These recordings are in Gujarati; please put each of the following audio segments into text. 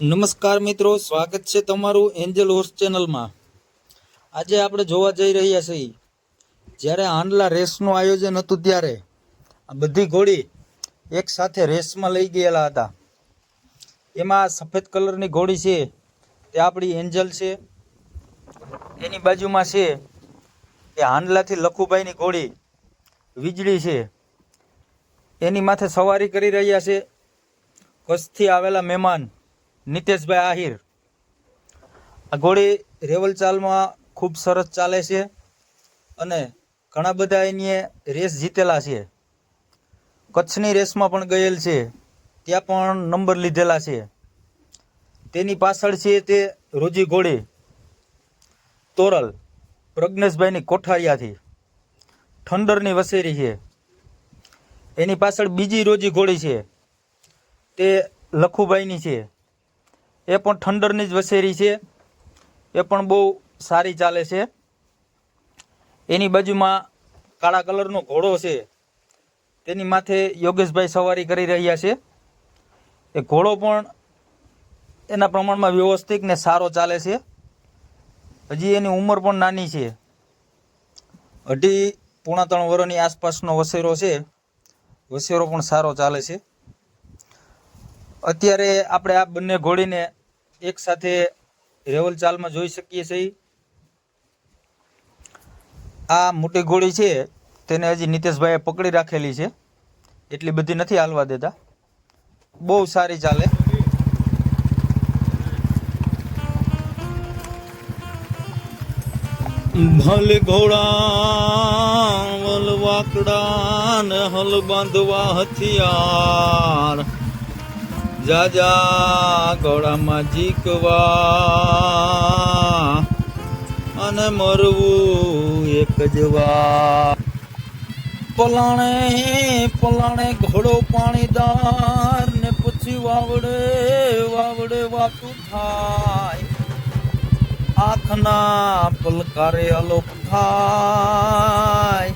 નમસ્કાર મિત્રો, સ્વાગત છે તમારું એન્જલ હોર્સ ચેનલમાં। આજે આપણે જોવા જઈ રહ્યા છીએ, જ્યારે આંડલા રેસનું આયોજન હતું ત્યારે આ બધી ઘોડી એક સાથે રેસમાં લઈ ગયેલા હતા। એમાં સફેદ કલરની ઘોડી છે તે આપણી એન્જલ છે, એની બાજુમાં છે એ હાંડલાથી લખુભાઈની ઘોડી વીજળી છે, એની માથે સવારી કરી રહ્યા છે કચ્છથી આવેલા મહેમાન નીતેશભાઈ આહિર। આ ઘોડી રેવલ ચાલમાં ખૂબ સરસ ચાલે છે અને ઘણા બધા એની રેસ જીતેલા છે। કચ્છની રેસમાં પણ ગયેલ છે, ત્યાં પણ નંબર લીધેલા છે। તેની પાછળ છે તે રોજી ઘોડી તોરલ પ્રજ્ઞેશભાઈની કોઠારિયાથી ઠંડરની વસેરી છે। એની પાછળ બીજી રોજી ઘોડી છે તે લખુભાઈની છે, એ પણ ઠંડરની જ વસેરી છે, એ પણ બહુ સારી ચાલે છે। એની બાજુમાં કાળા કલરનો ઘોડો છે, તેની માથે યોગેશભાઈ સવારી કરી રહ્યા છે। એ ઘોડો પણ એના પ્રમાણમાં વ્યવસ્થિત ને સારો ચાલે છે। હજી એની ઉંમર પણ નાની છે, 2.5-3 વર્ષની આસપાસનો વસેરો છે, વસેરો પણ સારો ચાલે છે। અત્યારે આપણે આ બંને ઘોડીને એક સાથે રેવલ ચાલમાં જોઈ શકીએ છીએ। આ મોટી ઘોડી છે તેને હજી નીતેશભાઈએ પકડી રાખેલી છે, એટલી બધી નથી હાલવા દેતા, બહુ સારી ચાલે। ભલે ઘોડા વલ વાકડા ને હલ બાંધવા હથિયાર, જાજા ઘોડામાં જીકવા અને મરવું એક જ વાર। પલાણે પલાણે ઘોડો પાણીદાર ને પછી વાવડે વાવડે વાતું થાય, આંખના પલકારે અલોપ થાય,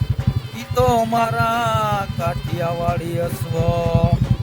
ઈ તો મારા કાઠિયાવાડી અશ્વ।